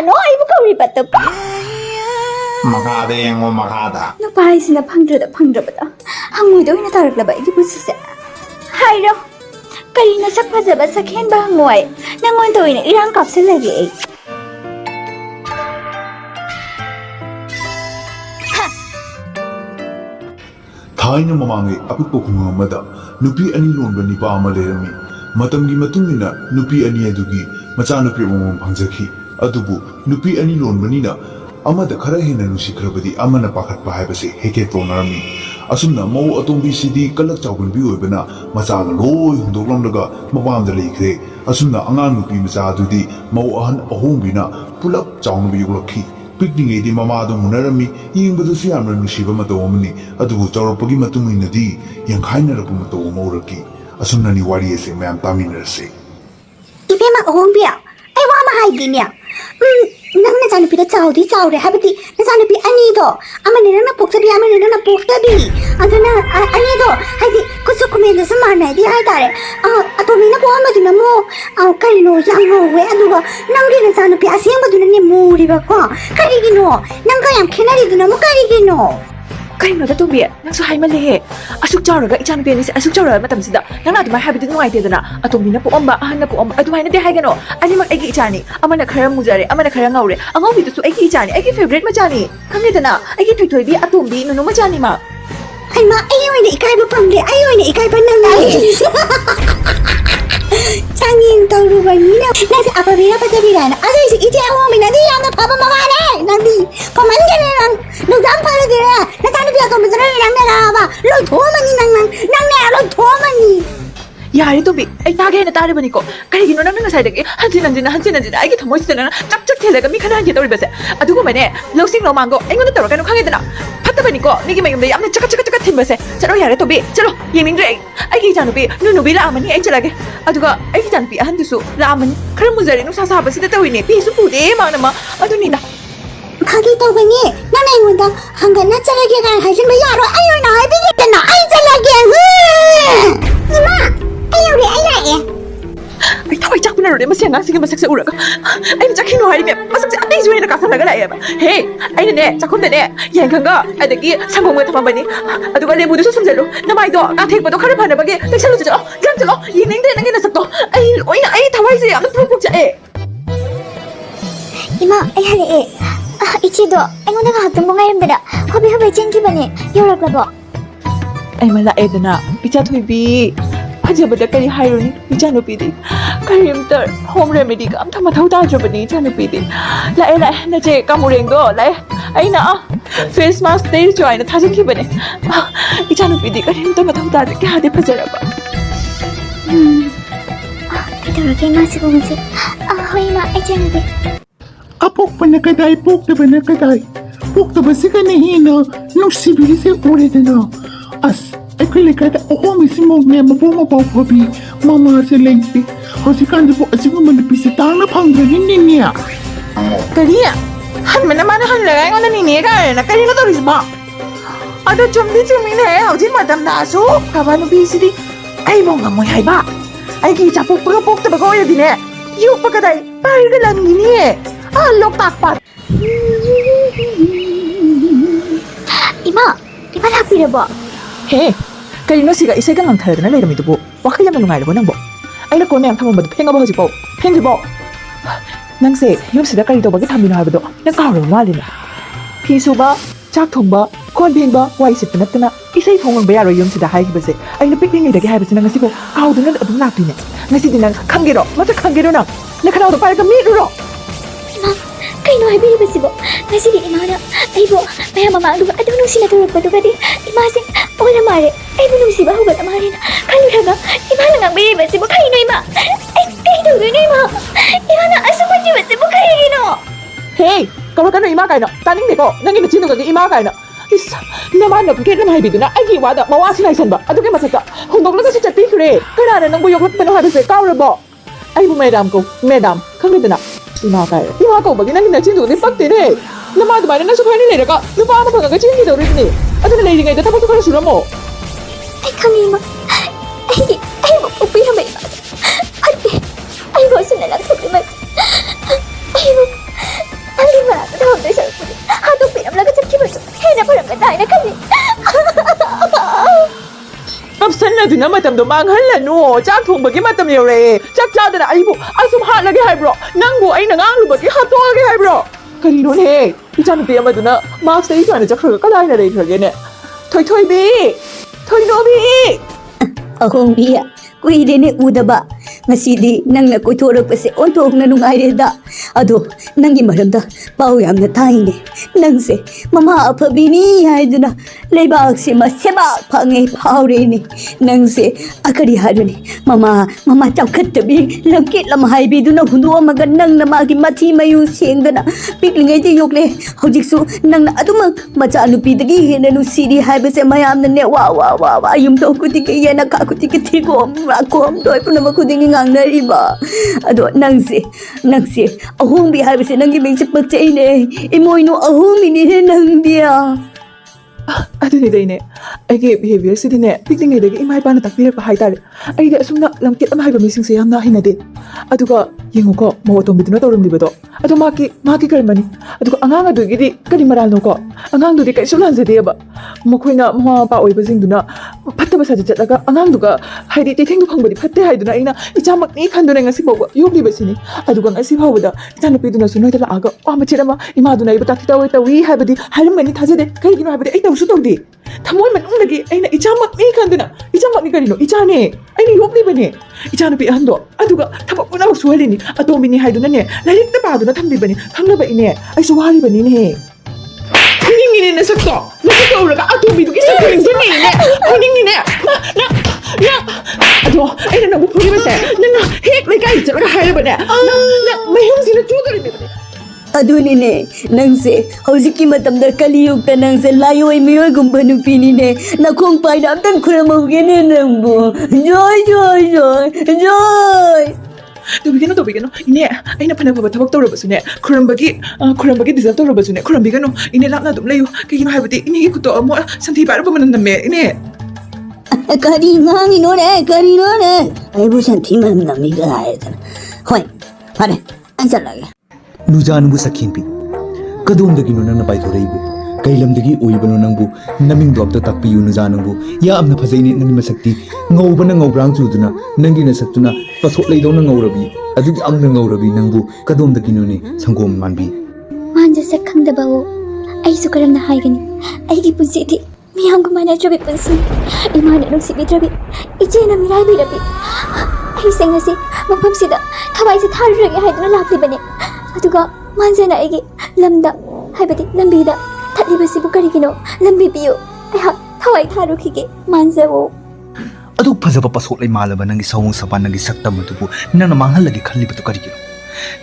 no ay bukaw ribat pa. Makada yang mo makada. No pa isina pangdrada pangdrabada. Hangoy daw ina taraglaba igi pusise. Hayro. Kari na sakpazaba sakhen ba hangoy. Nangon daw ina irang kapsel lagi. Thainya mamangai apikpo khunga amada nupi ani lonba nipa ama lerami matamgi matungina nupi ani adugi macha nupi momom phangjakhi adubu nupi ani lonbanina amada khara hena nusikrabadi amana pakhatpa haibase heke tonarami asumna mau atombi sidi kalak chawgun bi oibana macha loi hundoklamdaga mapamda leikre asumna angang nupi macha adudi mau ahan ahombina pulap chawngbi yuglakhi Picnic di mama do munarami yung bado siya amran nusiba matawamani adubu chawrapagi matunginadi yang kaina rapu matawamoraki asumna ni wari ese mayam taminarase Ibe ma ohombiya ay wa ma haidiniya nang na janu pida chawdi chawre habati na janu pi ani do amane na poktabi amane na poktabi adana ani do haidi kusu kumenda samana di haidare atomi na ko amaduna mo karino yango we aduga nangi na janu pi asiyang baduna ni muri ba ko karigino nanga yam khenari duna mo karigino Karino da tubi nang so hai male asuk chawraga ichan pe ni asuk chawra matam sida nang aduma habiti nuai te dana atomi na puomba ahan na puomba aduma na de hai gano ani mak agi ichani amana khara mujare amana khara ngaure angau bi tu agi ichani agi favorite machani kamne dana agi thoi bi atombi nunu machani ma ai ma ai oi ne ikai ba pangde ai oi ne ikai ba nang Changin tauru banina nasi apa bira pada bira na ada isi ije awam mina di yang apa apa mama ne nanti pemanja ne nang lu zampar dira na tanu dia tu mizra ne nang ne apa lu thoma ni nang ne lu thoma ni Yari tubi ai tage na tare bani ko kari gino nang sai dagi hanjin ai ki thomoi sidana chap chap thelaga mi khana je tori base adugo mane loksing lo mango ai ngon tor kanu khange dana phatta bani ko mi gi mayum de amne chaka thim base chalo yare tubi chalo yeming re ai ki janu bi nu bi la amani ai chalage aduga ai ki janu bi ahan dusu la amani khara muzari nu sa sa base de tawi ne pi su pu de ma na ma aduni na Kagi tahu bani nang ai ngon da hanggan na chalage ga hajin ba yaro ai na ai bi na ai chalage Ima ai uri ai ai Ai thoi chak puna re masya ngang sige masak se uraga ai chak hino hai me masak se atai juina ka sala ga la ba he ai ne chakhon de ne yang khanga adagi sangong me thama bani aduga le budu su samjalo namai do ka thek ba do khare phana bage teksalu chalo gan chalo yin de nang na sak do ai oina ai thawai se am pru cha e Ima ai hale ichido ai ngona ga hatum ngai mbeda hobi chenki bani yorak labo ai mala edana picha thoi bi Hajabada kari haironi janu pidi karimtar home remedy ka amtha mathau ta jabani janu pidi la na je kamureng do la ai na face mask dei join na thajin ki bane janu pidi karimtar mathau ta ke hade phajara ba Kita ke masih bungsu hoi ma ai janu de Apok panakadai pok na panakadai. Pok na basi ka nahina nung sibili sa ure na as Ekolekada ohong isimog niya mapumapapabi mama sa lengpi hosikan po asingo manipis sa tanga panggarin niya Kariya han naman han lagay ko na niniga na kanina to risba Ada chumdi na hawjin madam na aso kabano bisidi ay mo nga moy hay ba ay kita pok ta bago ya dine yu pagkaday pari ka lang gini lok takpat Ima di mana pira ba He, karino siga isay kang ang talaga na layram ito po. Wakaya malungay labo nang bo. Ay na ko na yung tamang bado. Penga ba kasi po? Penga po. Nang se, yung sida karito bagit hamin na habado. Nagkakaroon wali na. Piso ba? Chak thong ba? Kon ping ba? Wai sip na na. Isay thong ang bayaro yung sida hay ba se. Ay na picnic ngay dagi hay ba sinang ngasi po. Kao doon na abang natin niya. Ngasi din ang kanggero. Masa kanggero na. Nakanaw to para kami ruro. Kaino ay bili basi bo kasi di imana ay bo maya mama aduga nung sinatulog pa duga di imasi wala mare ay bulong si bahu bat amare na kaino na imana nga bili basi bo kaino ima ay kaino gano ima imana aso ko di basi bo kaino Hey, kalau kano ima kaino taning di po nangin na sino kagi ima kaino Isa, naman na pagkait na mahibido na ay giwada mawasin ay sanba aduga masaka hundok lang kasi chati kure kanana nang buyok lang panuha basi kaurabo ay bu madam ko madam kang dito na Ima ko bagi nangin na chindu ni pagti ne. Nama du bari na sukhay ni nera ka. Lupa ama pagka chindu daw rin ni. Ato na nairingay tapos ko na sura mo. Ay kami ma. Ay mo upi na may ate. Ay mo sinalang sa primas. Ay mo ꯍꯥꯏꯅ ꯈꯜꯂꯤ ꯀꯞꯁꯟꯅꯗꯨꯅ ꯃꯇꯝꯗꯣ ꯃꯥꯡꯍꯜꯂꯅꯨ ꯆꯥꯛ ꯊꯣꯡꯕꯒꯤ ꯃꯇꯝ ꯌꯧꯔꯛꯑꯦ ꯆꯥꯛ ꯆꯥꯗꯅ ꯑꯩꯕꯨ ꯑꯁꯨꯝ ꯍꯥꯠꯂꯒꯦ ꯍꯥꯏꯕ꯭ꯔꯣ ꯅꯪꯕꯨ ꯑꯩꯅ ꯉꯥꯡꯂꯨꯕꯒꯤ ꯍꯥꯠꯇꯣꯛꯑꯒꯦ ꯍꯥꯏꯕ꯭ꯔꯣ ꯀꯔꯤꯅꯣꯅꯦ ꯏꯆꯥꯅꯨꯄꯤ ꯑꯃꯗꯨꯅ ꯃꯥꯛꯁ ꯇꯩ ꯁꯨꯃꯥꯏꯅ ꯆꯠꯈ꯭ꯔꯒ ꯀꯗꯥꯏꯗ ꯂꯩꯈ꯭ꯔꯒꯦꯅꯦ ꯊꯣꯏꯊꯣꯏꯕꯤ ꯊꯣꯏꯅꯣꯕꯤ ꯑꯍꯣꯡꯕꯤ ꯀꯨꯏꯔꯦꯅꯦ ꯎꯗꯕ ꯉꯁꯤꯗꯤ ꯅꯪꯅ ꯀꯣꯏꯊꯣꯔꯛꯄꯁꯦ ꯑꯣꯟꯊꯣꯛꯅ ꯅꯨꯡꯉꯥꯏꯔꯦꯗ ꯑꯗꯣ ꯅꯪꯒꯤ ꯃꯔꯝꯗ ꯄꯥꯎ ꯌꯥꯝꯅ ꯇꯥꯏꯅꯦ ꯅꯪꯁꯦ ꯃꯃꯥ ꯑꯐꯕꯤꯅꯤ ꯍꯥꯏꯗꯨꯅ ꯂꯩꯕꯥꯛꯁꯦ ꯃꯁꯦꯕꯥꯛ ꯐꯪꯉꯦ ꯐꯥꯎꯔꯦꯅꯦ ꯅꯪꯁꯦ ꯀꯔꯤ ꯍꯥꯏꯕꯅꯤ ꯃꯃా ꯆꯥꯎꯈꯠꯇꯕꯤ ꯂꯝꯀꯦꯠ ꯂꯝꯍꯥꯏꯕꯤꯗꯨꯅ ꯍꯨꯟꯗꯣꯛꯑꯝꯃꯒ ꯅꯪꯅ ꯃꯥꯒꯤ ꯃꯊꯤ ꯃꯌꯨ ꯁꯦꯡꯗꯅ ꯄꯤꯛꯂꯤꯉꯩꯗ ꯌꯣꯛꯂꯦ ꯍꯧꯖꯤꯛꯁꯨ ꯅꯪꯅ ꯑꯗꯨꯃꯛ ꯃꯆꯥꯅꯨꯄꯤꯗꯒꯤ ꯍꯦꯟꯅ ꯅꯨꯡꯁꯤꯔꯤ ꯍꯥꯏꯕꯁꯦ ꯃꯌꯥꯝꯅꯅꯦ ꯋꯥ ꯋꯥ ꯋꯥ ꯋꯥ ꯌꯨꯝꯊꯣꯡ ꯈꯨꯗꯤꯡꯒꯤ ꯌꯦꯅꯈꯥ ꯈꯨꯗꯤꯡꯒꯤ ꯊꯤꯒꯣꯝ ꯂꯥꯈꯣꯝ ꯂꯣꯏ ꯄꯨꯝꯅꯃꯛ ꯈꯨꯗꯤꯡꯒꯤ ꯉꯥꯡꯅꯔꯤꯕ ꯑꯗꯣ ꯅꯪꯁꯦ ꯑꯍꯣꯡꯕꯤ ꯍꯥꯏꯕꯁꯦ ꯅꯪꯒꯤ ꯃꯤꯡꯁꯦ ꯄꯛꯆꯩꯅꯦ ꯏꯃꯣꯏꯅꯨ ꯑꯍꯣꯡꯕꯤꯅꯤꯅꯦ ꯅꯪꯗꯤ ꯑꯗꯨꯅꯤꯗꯩꯅꯦ ꯑꯩꯒꯤ ꯕꯤꯍꯦꯕꯤꯌꯔꯁꯤꯗꯤꯅꯦ ꯄꯤꯛꯂꯤꯉꯩꯗꯒꯤ ꯏꯃꯥ ꯏꯄꯥꯅ ꯇꯥꯛꯄꯤꯔꯛꯄ ꯍꯥꯏꯇꯥꯔꯦ ꯑꯩꯗꯤ ꯑꯁꯨꯝꯅ ꯂꯝꯀꯦꯠ ꯑꯃ ꯍꯥꯏꯕ ꯃꯤꯁꯤꯡꯁꯦ ꯌꯥꯝꯅ ꯍꯩꯅꯗꯦ ꯑꯗꯨꯒ ꯌꯦꯡꯉꯨꯀꯣ ꯃꯧ ꯑꯇꯣꯝꯕꯤꯗꯨꯅ ꯇꯧꯔꯝꯂꯤꯕꯗꯣ ꯑꯗꯣ ꯃꯥꯒꯤ ꯀꯔꯃꯅꯤ ꯑꯗꯨꯒ ꯑꯉꯥꯡ ꯑꯗꯨꯒꯤꯗꯤ ꯀꯔꯤ ꯃꯔꯥꯜꯅꯣꯀꯣ ꯑꯉꯥꯡꯗꯨꯗꯤ ꯀꯩꯁꯨ ꯂꯥꯟꯖꯗꯦꯕ ꯃꯈꯣꯏꯅ ꯃꯃꯥ ꯃꯄꯥ ꯑꯣꯏꯕꯁꯤꯡꯗꯨꯅ ꯐꯠꯇꯕ ꯁꯥꯖꯠ ꯆꯠꯂꯒ ꯑꯉꯥꯡꯗꯨꯒ ꯍꯥꯏꯗꯤ ꯇꯩꯊꯦꯡꯗꯨ ꯐꯪꯕꯗꯤ ꯐꯠꯇꯦ ꯍꯥꯏꯗꯨꯅ ꯑꯩꯅ ꯏꯆꯥꯃꯛꯅꯤ ꯈꯟꯗꯨꯅ ꯉꯁꯤ ꯐꯥꯎꯕ ꯌꯣꯛꯂꯤꯕꯁꯤꯅꯤ ꯑꯗꯨꯒ ꯉꯁꯤ ꯐꯥꯎꯕꯗ ꯏꯆꯥꯅꯨꯄꯤꯗꯨꯅꯁꯨ ꯅꯣꯏꯗ ꯂꯥꯛꯑꯒ ꯋꯥ ꯃꯆꯦꯠ ꯑꯃ ꯏꯃꯥꯗꯨꯅ ꯑꯩꯕꯨ ꯇꯥꯛꯊꯤ ꯇꯧꯏ ꯍꯥꯏꯕꯗꯤ ꯍꯥꯏꯔꯝꯒꯅꯤ ꯊꯥꯖꯗꯦ ꯀꯔꯤꯒꯤꯅꯣ ꯍꯥꯏꯕꯗꯤ ꯑꯩ ꯇꯧꯁꯨ ꯇꯧꯗꯦ ꯊꯃꯣꯏ ꯃꯅꯨꯡꯗꯒꯤ ꯑꯩꯅ ꯏꯆꯥꯃꯛꯅꯤ ꯈꯟꯗꯨꯅ ꯏꯆꯥꯃꯛꯅꯤ ꯀꯔꯤꯅꯣ ꯏꯆꯥꯅꯦ ꯑꯩꯅ ꯌꯣꯛꯂꯤꯕꯅꯦ ꯏꯆꯥꯅꯨꯄꯤ ꯑꯍꯟꯗꯣ ꯑꯗꯨꯒ ꯊꯕꯛ ꯄꯨꯝꯅꯃꯛ ꯁꯨꯍꯜꯂꯤꯅꯤ ꯑꯇꯣꯝꯕꯤꯅꯤ ꯍꯥꯏꯗꯨꯅꯅꯦ ꯂꯥꯏꯔꯤꯛꯇ ꯄꯥꯗꯨꯅ ꯊꯝꯂꯤꯕꯅꯤ ꯈꯪꯅꯕ ꯑꯩꯁꯨ ꯋꯥꯔꯤꯕꯅꯤꯅꯦ ꯈꯪꯅꯤꯡꯉꯤꯅꯦ ꯅꯁꯛꯇꯣ ꯅꯁꯛꯇꯣ ꯎꯔꯒ ꯑꯇꯣꯝꯕꯤꯗꯨꯒꯤ ꯁꯛꯇꯣ ꯅꯤꯡꯁꯤꯡꯉꯤꯅꯦ ꯈꯪꯅꯤꯡꯉꯤꯅꯦ ꯑꯗꯣ ꯑꯩꯅ ꯅꯪꯕꯨ ꯐꯨꯔꯤꯕꯁꯦ ꯅꯪꯅ ꯍꯦꯛ ꯂꯩꯀꯥꯏ ꯆꯠꯂꯒ ꯍꯥꯏꯔꯕꯅꯦ ꯅꯪ ꯃꯌꯨꯝꯁꯤꯅ ꯆꯨꯗꯣꯔꯤꯕꯅꯦ ꯑꯗꯨꯅꯤꯅꯦ ꯅꯪꯁꯦ ꯍꯧꯖꯤꯛꯀꯤ ꯃꯇꯝꯗ ꯀꯂꯤꯌꯨꯛꯇ ꯅꯪꯁꯦ ꯂꯥꯏꯑꯣꯏ ꯃꯤꯑꯣꯏꯒꯨꯝꯕ ꯅꯨꯄꯤꯅꯤꯅꯦ ꯅꯈꯣꯡ ꯄꯥꯏꯅ ꯑꯝꯇꯪ ꯈꯨꯔꯝꯍꯧꯒꯦꯅꯦ ꯅꯪꯕꯨ ꯖꯣꯏ ꯖꯣꯏ ꯖꯣꯏ ꯖꯣꯏ ꯇꯧꯕꯤꯒꯅꯨ ꯏꯅꯦ ꯑꯩꯅ ꯐꯅ ꯐꯕ ꯊꯕꯛ ꯇꯧꯔꯕꯁꯨꯅꯦ ꯈꯨꯔꯝꯕꯒꯤ ꯗꯤꯖꯔꯞ ꯇꯧꯔꯕꯁꯨꯅꯦ ꯈꯨꯔꯝꯕꯤꯒꯅꯨ ꯏꯅꯦ ꯂꯥꯞꯅ ꯑꯗꯨꯝ ꯂꯩꯌꯨ ꯀꯩꯒꯤꯅꯣ ꯍꯥꯏꯕꯗꯤ ꯏꯅꯦꯒꯤ ꯈꯨꯠꯇꯣ ꯑꯃꯨꯛ ꯁꯟꯊꯤ ꯄꯥꯏꯔꯛꯄ ꯃꯅꯝ ꯅꯝꯃꯦ ꯏꯅꯦ ꯀꯔꯤ ꯉꯥꯡꯉꯤꯅꯣꯅꯦ ꯀꯔꯤꯅꯣꯅꯦ ꯑꯩꯕꯨ ꯁꯟꯊꯤ ꯃꯅꯝ ꯅꯝꯃꯤꯒ ꯍꯥꯏꯔꯗꯅ ꯍꯣꯏ ꯐꯔꯦ ꯑꯩ ꯆꯠꯂꯒꯦ ꯅꯨꯖꯥꯅꯕꯨ ꯁꯛꯈꯤꯟꯕꯤ ꯀꯗꯣꯝꯗꯒꯤꯅꯣ ꯅꯪꯅ ꯄꯥꯏꯊꯣꯔꯛꯏꯕꯨ ꯀꯩ ꯂꯝꯗꯒꯤ ꯑꯣꯏꯕꯅꯣ ꯅꯪꯕꯨ ꯅꯃꯤꯡꯗꯣ ꯑꯝꯇ ꯇꯥꯛꯄꯤꯌꯨ ꯅꯨꯖꯥ ꯅꯪꯕꯨ ꯌꯥꯝꯅ ꯐꯖꯩꯅꯦ ꯅꯪꯒꯤ ꯃꯁꯛꯇꯤ ꯉꯧꯕꯅ ꯉꯧꯕ꯭ꯔꯥꯡ ꯆꯨꯗꯨꯅ ꯅꯪꯒꯤ ꯅꯁꯛꯇꯨꯅ ꯄꯁꯣꯠ ꯂꯩꯗꯧꯅ ꯉꯧꯔꯕꯤ ꯑꯗꯨꯛ ꯌꯥꯝꯅ ꯉꯧꯔꯕꯤ ꯅꯪꯕꯨ ꯀꯗꯣꯝꯗꯒꯤꯅꯣꯅꯦ ꯁꯪꯒꯣꯝ ꯃꯥꯟꯕꯤ ꯃꯥꯟꯖ ꯁꯛ ꯈꯪꯗꯕꯋꯣ ꯑꯩꯁꯨ ꯀꯔꯝꯅ ꯍꯥꯏꯒꯅꯤ ꯑꯩꯒꯤ ꯄꯨꯟꯁꯤꯗꯤ ꯃꯤꯌꯥꯝꯒ ꯃꯥꯟꯅꯗ꯭ꯔꯕꯤ ꯄꯨꯟꯁꯤ ꯏꯃꯥꯅ ꯅꯨꯡꯁꯤꯕꯤꯗ꯭ꯔꯕꯤ ꯏꯆꯦꯅ ꯃꯤꯔꯥꯏꯕꯤꯔꯕꯤ ꯑꯩꯁꯦ ꯉꯁꯤ ꯃꯐꯝꯁꯤꯗ ꯊꯋꯥꯏꯁꯦ ꯊꯥꯔꯨꯔꯒꯦ ꯍꯥꯏꯗꯨꯅ ꯂꯥꯛꯂꯤꯕꯅꯤ ꯑꯗꯨꯒ ꯃꯥꯟꯖꯅ ꯑꯩꯒꯤ ꯂꯝꯗ ꯍꯥꯏꯕꯗꯤ ꯂꯝꯕꯤꯗ ꯊꯠꯂꯤꯕꯁꯤꯕꯨ ꯀꯔꯤꯒꯤꯅꯣ ꯂꯝꯕꯤ ꯄꯤꯌꯨ ꯑꯩꯍꯥꯛ ꯊꯋꯥꯏ ꯊꯥꯔꯨꯈꯤꯒꯦ ꯃꯥꯟꯖꯋꯣ ꯑꯗꯨꯛ ꯐꯖꯕ ꯄꯁꯣꯠꯂꯩ ꯃꯥꯜꯂꯕ ꯅꯪꯒꯤ ꯁꯑꯣꯡ ꯁꯄꯥꯟ ꯅꯪꯒꯤ ꯁꯛꯇꯝ ꯑꯗꯨꯕꯨ ꯅꯪꯅ ꯃꯥꯡꯍꯜꯂꯒꯦ ꯈꯜꯂꯤꯕꯗꯨ ꯀꯔꯤꯒꯤꯅꯣ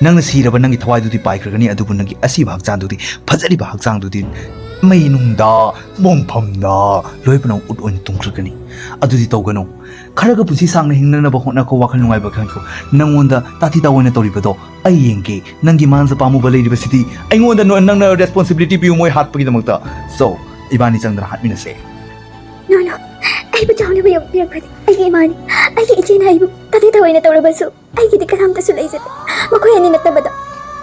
ꯅꯪꯅ ꯁꯤꯔꯕ ꯅꯪꯒꯤ ꯊꯋꯥꯏꯗꯨꯗꯤ ꯄꯥꯏꯈ꯭ꯔꯒꯅꯤ ꯑꯗꯨꯕꯨ ꯅꯪꯒꯤ ꯑꯁꯤꯕ ꯍꯛꯆꯥꯡꯗꯨꯗꯤ ꯐꯖꯔꯤꯕ ꯍꯛꯆꯥꯡꯗꯨꯗꯤ ꯃꯩꯅꯨꯡꯗ ꯃꯣꯡꯐꯝꯗ ꯂꯣꯏꯕꯅ ꯎꯠ ꯑꯣꯏꯅ ꯇꯨꯡꯈ꯭ꯔꯒꯅꯤ ꯑꯗꯨꯗꯤ ꯇꯧꯒꯅꯨ ꯈꯔꯒ ꯄꯨꯟꯁꯤ ꯁꯥꯡꯅ ꯍꯤꯡꯅꯅꯕ ꯍꯣꯠꯅꯈꯣ ꯋꯥꯈꯜ ꯅꯨꯡꯉꯥꯏꯕ ꯈꯟꯈꯣ ꯅꯪꯉꯣꯟꯗ ꯇꯥꯊꯤ ꯇꯥꯑꯣꯏꯅ ꯇꯧꯔꯤꯕꯗꯣ ꯑꯩ ꯌꯦꯡꯒꯦ ꯅꯪꯒꯤ ꯃꯥꯟꯖ ꯄꯥꯝꯃꯨꯕ ꯂꯩꯔꯤꯕꯁꯤꯗꯤ ꯑꯩꯉꯣꯟꯗ ꯅꯪꯅ ꯔꯦꯁꯄꯣꯟꯁꯤꯕꯤꯂꯤꯇꯤ ꯄꯤꯌꯨ ꯃꯣꯏ ꯍꯥꯠꯄꯒꯤꯗꯃꯛꯇ ꯁꯣ ꯏꯕꯥꯅꯤ ꯆꯪꯗꯅ ꯍꯥꯠꯃꯤꯟꯅꯁꯦ ꯅꯣ ꯑꯩꯕꯨ ꯆꯥꯎꯅꯕ ꯌꯣꯛꯄꯤꯔꯛꯄꯗꯤ ꯑꯩꯒꯤ ꯏꯃꯥꯅꯤ ꯑꯩꯒꯤ ꯏꯆꯦꯅ ꯑꯩꯕꯨ ꯇꯥꯊꯤ ꯇꯥꯑꯣꯏꯅ ꯇꯧꯔꯕꯁꯨ ꯑꯩꯒꯤꯗꯤ ꯀꯅꯥꯝꯇꯁꯨ ꯂꯩꯖꯗꯦ ꯃꯈꯣꯏ ꯑꯅꯤ ꯅꯠꯇꯕꯗ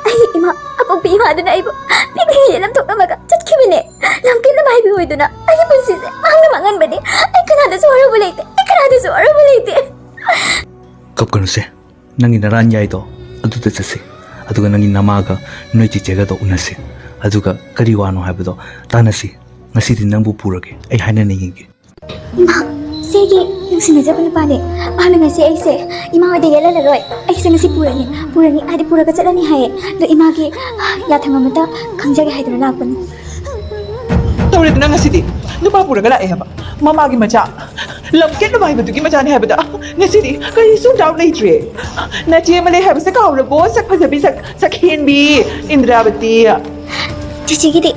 ꯑꯩꯒꯤ ꯏꯃꯥ ꯑꯄꯣꯛꯄꯤ ꯏꯃꯥꯗꯨꯅ ꯑꯩꯕꯨ ꯄꯤꯛꯂꯤꯉꯩꯗ ꯂꯝꯊꯣꯛꯂꯝꯃꯒ ꯆꯠꯈꯤꯕꯅꯦ ꯂꯝꯀꯦꯠ ꯂꯝꯍꯥꯏꯕꯤ ꯑꯣꯏꯗꯨꯅ ꯑꯩꯒꯤ ꯄꯨꯟꯁꯤꯁꯦ ꯃꯥꯡꯍꯟꯕꯅꯤ ꯑꯩ ꯀꯅꯥꯗꯁꯨ ꯋꯥꯔꯧꯕ ꯂꯩꯇꯦ ꯑꯩ ꯀꯅꯥꯗꯁꯨ ꯋꯥꯔꯧꯕ ꯂꯩꯇꯦ ꯀꯞꯀꯅꯨꯁꯦ ꯅꯪꯒꯤ ꯅꯔꯥꯟ ꯌꯥꯏꯗꯣ ꯑꯗꯨꯗ ꯆꯠꯁꯤ ꯑꯗꯨꯒ ꯅꯪꯒꯤ ꯅꯃꯥꯒ ꯅꯣꯏ ꯆꯤꯆꯦꯒꯗꯣ ꯎꯅꯁꯤ ꯑꯗꯨꯒ ꯀꯔꯤ ꯋꯥꯅꯣ ꯍꯥꯏꯕꯗꯣ ꯇꯥꯟꯅꯁꯤ ꯉꯁꯤꯗꯤ ꯅꯪꯕꯨ ꯄꯨꯔꯒꯦ ꯑꯩ ꯍꯥꯏꯅꯅ ꯌꯦꯡꯒꯦ ꯏꯃꯥ ꯁꯤꯒꯤ ꯅꯨꯡꯁꯤꯅꯖꯕ ꯅꯨꯄꯥꯅꯦ ꯃꯥꯅ ꯉꯁꯤ ꯑꯩꯁꯦ ꯏꯃꯥ ꯍꯣꯏꯗ ꯌꯦꯜꯍꯜꯂꯔꯣꯏ ꯑꯩꯁꯦ ꯉꯁꯤ ꯄꯨꯔꯅꯤ ꯍꯥꯏꯗꯤ ꯄꯨꯔꯒ ꯆꯠꯂꯅꯤ ꯍꯥꯏꯌꯦ ꯑꯗꯣ ꯏꯃꯥꯒꯤ ꯌꯥꯊꯪ ꯑꯃꯇ ꯈꯪꯖꯒꯦ ꯍꯥꯏꯗꯨꯅ ꯂꯥꯛꯄꯅꯤ ꯇꯧꯔꯦꯗꯅ ꯉꯁꯤꯗꯤ ꯅꯨꯄꯥ ꯄꯨꯔꯒ ꯂꯥꯛꯑꯦ ꯍꯥꯏꯕ ꯃꯃꯥꯒꯤ ꯃꯆꯥ ꯂꯝꯀꯦꯠ ꯂꯝꯍꯥꯏꯕꯗꯨꯒꯤ ꯃꯆꯥꯅꯤ ꯍꯥꯏꯕꯗ ꯉꯁꯤꯗꯤ ꯀꯔꯤꯁꯨ ꯗꯥꯎꯠ ꯂꯩꯇ꯭ꯔꯦ ꯅꯆꯦ ꯑꯃ ꯂꯩ ꯍꯥꯏꯕꯁꯦ ꯀꯥꯎꯔꯕꯣ ꯁꯛ ꯐꯖꯕꯤ ꯁꯛ ꯍꯦꯟꯕꯤ ꯏꯟꯗ꯭ꯔꯥꯕꯇꯤ ꯆꯤꯆꯦꯒꯤꯗꯤ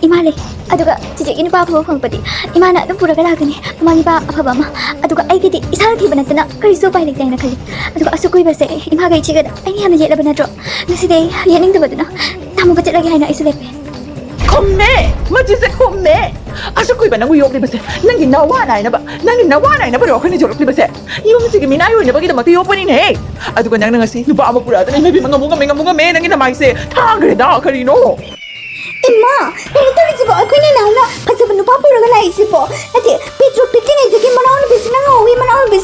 ꯏꯃꯥ ꯂꯩ ꯑꯗꯨꯒ ꯆꯤꯆꯦꯒꯤ ꯅꯨꯄꯥ ꯑꯐꯕ ꯐꯪꯉꯛꯄꯗꯤ ꯏꯃꯥꯅ ꯑꯗꯨꯝ ꯄꯨꯔꯒ ꯂꯥꯛꯀꯅꯤ ꯃꯃꯥ ꯅꯨꯄꯥ ꯑꯐꯕ ꯑꯃ ꯑꯗꯨꯒ ꯑꯩꯒꯤꯗꯤ ꯏꯁꯥꯅ ꯊꯤꯕ ꯅꯠꯇꯅ ꯀꯔꯤꯁꯨ ꯎꯄꯥꯏ ꯂꯩꯇꯦ ꯍꯥꯏꯅ ꯈꯜꯂꯤ ꯑꯗꯨꯒ ꯑꯁꯨꯛ ꯀꯨꯏꯕꯁꯦ ꯏꯃꯥꯒ ꯏꯆꯦꯒꯗ ꯑꯩꯅ ꯌꯥꯝꯅ ꯌꯦꯠꯂꯕ ꯅꯠꯇ꯭ꯔꯣ ꯉꯁꯤꯗꯤ ꯑꯩ ꯌꯦꯠꯅꯤꯡꯗꯕꯗꯨꯅ ꯇꯥꯃꯨꯕ ꯆꯠꯂꯒꯦ ꯍꯥꯏꯅ ꯑꯩꯁꯨ ꯂꯦꯞꯄꯦ ꯈꯨꯝꯃꯦ ꯃꯆꯤꯁꯦ ꯈꯨꯝꯃꯦ ꯑꯁꯨꯛ ꯀꯨꯏꯕ ꯅꯪꯕꯨ ꯌꯣꯛꯂꯤꯕꯁꯦ ꯅꯪꯒꯤ ꯅꯋꯥ ꯅꯥꯏꯅꯕꯔꯣ ꯑꯩꯈꯣꯏꯅ ꯌꯣꯛꯂꯛꯂꯤꯕꯁꯦ ꯌꯨꯝꯁꯤꯒꯤ ꯃꯤꯅꯥꯏ ꯑꯣꯏꯅꯕꯒꯤꯗꯃꯛꯇ ꯌꯣꯛꯄꯅꯤꯅꯦ ꯑꯗꯨꯒ ꯅꯪꯅ ꯉꯁꯤ ꯅꯨꯄꯥ ꯑꯃ ꯄꯨꯔꯛꯑꯗꯅ ꯏꯃꯥꯏꯕꯤ ꯉꯝꯃꯨ ꯉꯝꯃꯦ ꯅꯪꯒꯤ ꯅꯃꯥꯏꯁꯦ ꯊꯥꯡꯈ꯭ꯔꯦꯗ ꯀꯔꯤꯅꯣ Ima, ito rin siya ako ninauna kasi pa puro ka lang isip po. Ati, Petro, piting ay digi manawang bis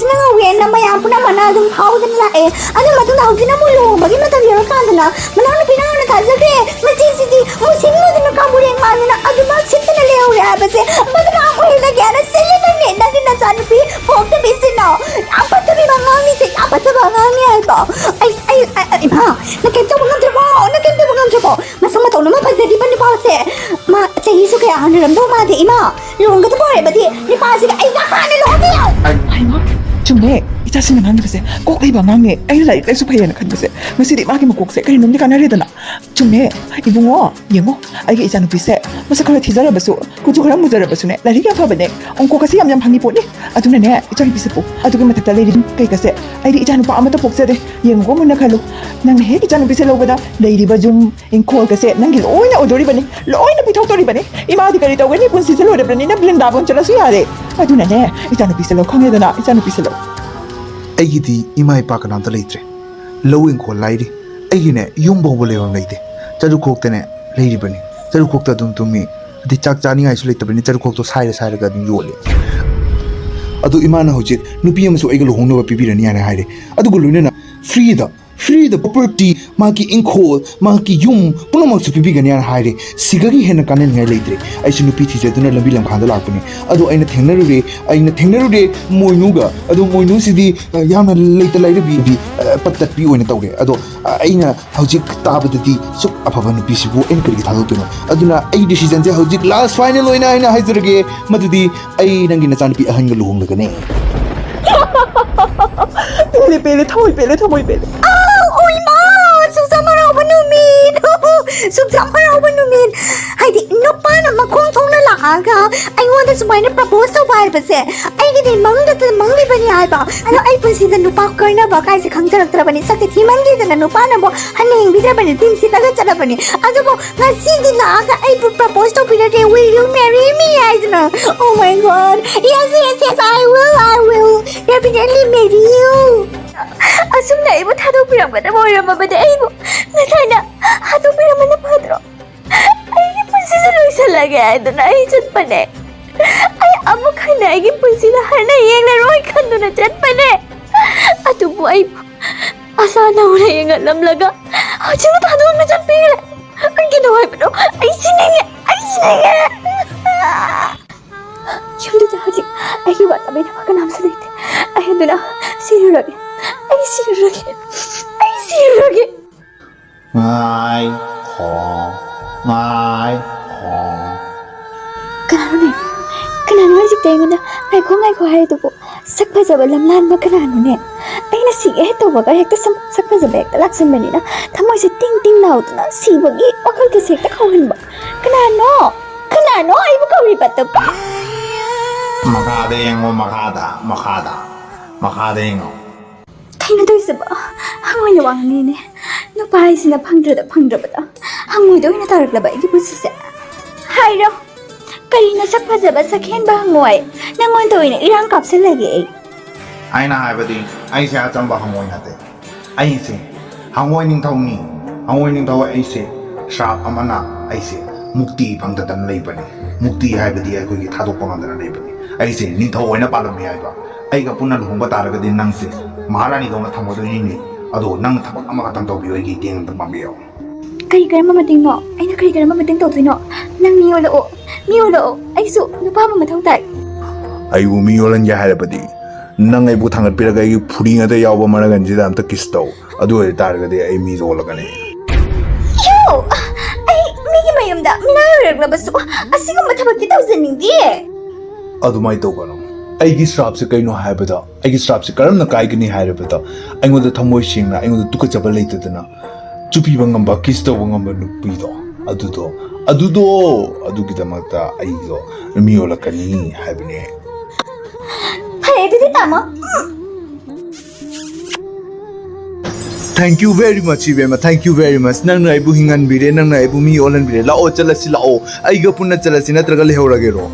na ngawi, na mayampo na manadong hawag nila eh. Ano matong hawag na mulo, bagi matagyan ka na, manawang pinangaw na tasagre, masisidi, musin mo din ang kamuli ang mano na, ado magsip na liyaw rin, basi, magna ako yung nagyan, sili na ni, naging nasaan pi, poktabi sino, apat na mga misik, apat na mga ito. Ay, Ima, nakita mo ng trabaho, masang mataw naman pa di ba ni Pase, sa hiso kaya ano ram daw mati, Ima, luhong ka tapo ba di, ni Pase ka, ay nakana luhong niya! Ay mo, chumbe, itasin naman kasi, kok ay ba mangi, ay laik ay supaya na kan kasi, masiri maki makukse, kaya nung di ka narito na, chumbe, ibu mo, yemo, ay ka isa nupise, masakarat hizara baso, kutukaram muzara baso ne, lari ka pa ba ne, ang ko kasi yam hangi po ne, ato na ne, itang pise po, ato ka matatalay din kay kasi, ay di ita pa amata pokse de, yemo ko muna kalo, nang he ita nupise law ba da, lady ba jum, in call kasi, nang giloy na odori ba ne, loy na pitaw tori ba ne, ima di ka rito, gani kung sisalo de ba ne, na blendabon chala suyari, ato na ne, ita nupise law, kang na, ita nupise law. ꯑꯩꯒꯤꯗꯤ ꯏꯃꯥ ꯏꯄꯥ ꯀꯅꯥꯝꯇ ꯂꯩꯇ꯭ꯔꯦ ꯂꯧ ꯏꯪꯈꯣꯜ ꯂꯥꯏꯔꯤ ꯑꯩꯒꯤꯅꯦ ꯌꯨꯝ ꯐꯥꯎꯕ ꯂꯩꯐꯝ ꯂꯩꯇꯦ ꯆꯔꯨꯈꯣꯛꯇꯅꯦ ꯂꯩꯔꯤꯕꯅꯤ ꯆꯔꯨꯈꯣꯛꯇ ꯑꯗꯨꯝ ꯇꯨꯝꯃꯤ ꯑꯗꯩ ꯆꯥꯛ ꯆꯥꯅꯤꯡꯉꯥꯏꯁꯨ ꯂꯩꯇꯕꯅꯤ ꯆꯔꯨꯈꯣꯛꯇꯣ ꯁꯥꯏꯔꯒ ꯑꯗꯨꯝ ꯌꯣꯜꯂꯤ ꯑꯗꯣ ꯏꯃꯥꯅ ꯍꯧꯖꯤꯛ ꯅꯨꯄꯤ ꯑꯃꯁꯨ ꯑꯩꯒ ꯂꯨꯍꯣꯡꯅꯕ ꯄꯤꯕꯤꯔꯅꯤ ꯍꯥꯏꯅ ꯍꯥꯏꯔꯦ ꯑꯗꯨꯒ ꯂꯣꯏꯅꯅ ꯐ꯭ꯔꯤꯗ ꯄ꯭ꯔꯣꯄꯔꯇꯤ ꯃꯥꯒꯤ ꯏꯪꯈꯣꯜ ꯃꯥꯒꯤ ꯌꯨꯝ ꯄꯨꯝꯅꯃꯛꯁꯨ ꯄꯤꯕꯤꯒꯅꯤ ꯍꯥꯏꯅ ꯍꯥꯏꯔꯦ ꯁꯤꯒꯒꯤ ꯍꯦꯟꯅ ꯀꯥꯟꯅꯅꯤꯡꯉꯥꯏ ꯂꯩꯇ꯭ꯔꯦ ꯑꯩꯁꯨ ꯅꯨꯄꯤ ꯊꯤꯖꯗꯨꯅ ꯂꯝꯕꯤ ꯂꯝꯈꯥꯡꯗ ꯂꯥꯛꯄꯅꯤ ꯑꯗꯣ ꯑꯩꯅ ꯊꯦꯡꯅꯔꯨꯔꯦ ꯃꯣꯏꯅꯨꯒ ꯑꯗꯣ ꯃꯣꯏꯅꯨꯁꯤꯗꯤ ꯌꯥꯝꯅ ꯂꯩꯇ ꯂꯩꯔꯕꯤ ꯄꯠꯇꯠꯄꯤ ꯑꯣꯏꯅ ꯇꯧꯔꯦ ꯑꯗꯣ ꯑꯩꯅ ꯍꯧꯖꯤꯛ ꯇꯥꯕꯗꯗꯤ ꯁꯨꯛ ꯑꯐꯕ ꯅꯨꯄꯤꯁꯤꯕꯨ ꯑꯩꯅ ꯀꯔꯤꯒꯤ ꯊꯥꯗꯣꯛꯇꯣꯏꯅꯣ ꯑꯗꯨꯅ ꯑꯩ ꯗꯤꯁꯤꯖꯟꯁꯦ ꯍꯧꯖꯤꯛ ꯂꯥꯁ ꯐꯥꯏꯅꯦꯜ ꯑꯣꯏꯅ ꯑꯩꯅ ꯍꯥꯏꯖꯔꯒꯦ ꯃꯗꯨꯗꯤ ꯑꯩ ꯅꯪꯒꯤ ꯅꯆꯥꯅꯨꯄꯤ ꯑꯍꯟꯒ ꯂꯨꯍꯣꯡꯂꯒꯅꯤ Pele, thamoy pele. Uy, ma! Suksama raw ba numin? Suksama raw ba numin? Ay, di, no pa na magkongtong na laaga. Ay, wala sumay na propose to ba ba se? Ay, gini, mangda ba niya ay ba? Ano, ay, pansi na nupa ko na ba? Kaya si kang tarak ba ni? Sakti, timang gita na nupa na bo. Haning, bisa ba ni? Tinsi taga tsara ba ni? Ano po, nga sige na aga, ay, propose to pinatay, will you marry me? Ay, na. Oh my God. Yes, I will. Definitely marry you. Asumna ibu thadokpiramba na moiramabade aibu nasana hadokpiramba na padro aigi punsida loisalage aiduna ai chatpane ai amuk hana aigi punsida harna yengna roi khanduna chatpane atubu ai asa naura yengalamlaga hajina thadokna chatpire aigi no haibno ai sinenge yumda haji aigi watabina kanamsa leite ai aduna sirurage Ay, sirurage. Ngai ho. Kanano hajik tayo na ay ko hay to po sakpa jaba lamlan ba kanano ne ay na sige to ba kaya sakpa jaba ekta laksan bani na thamoi se ting na ut na si bagi wakal ke se ta khawan ba kanano ay bu kauri pato pa Makada yengo makada yengo. Kaya na sa ba hangoy na wang nini no pahay sina pangdrada da hangoy daw inataragla ba igipusi sa hayro kari na sakpa jaba sakhen ba hangoy nangon daw ina irang kapsal lagi ay Aina haibadi aise achamba hangoi nate aise hangoi ningthau aise shrap amana aise mukti phangdadan leibani mukti haibadi akhoi gi thadok pangandana leibani aise ningthau oina palami haiba aiga punna luhongba taragadi nangse Maharani dong na thamodoini ni ado nang thabak ama katang tawbiyo ay giting ng pambiyo. Kari karama mading mo ay na kari karama mading tawtoy no nang miyolo ay su nupa mo mathaw tay Ay umiyolan ya harapadi nang ay buthangat piraga ay puring at ayaw ba managanjida amta kistaw ado ay taragadi ay mizolagani. Yo! Ay, migi mayamda minayurag na baso asiga mathabag kitaw sa nindi Ado may to kano. Aigi strap se kaino haibada aigi strap se karam na kaigani haibada aingoda thamoi singna aingoda tukachaba leitadana chupi bangamba kisto bangamba nupido adugidamakta aigo miyolakani haibane Hey, didi tama Thank you very much, Ibema. Thank you very much. Nang na ibu hingan bire, nang na ibu mi olan bire. Lao chalasi lao. Aiga punna chalasi na tragal heuragero.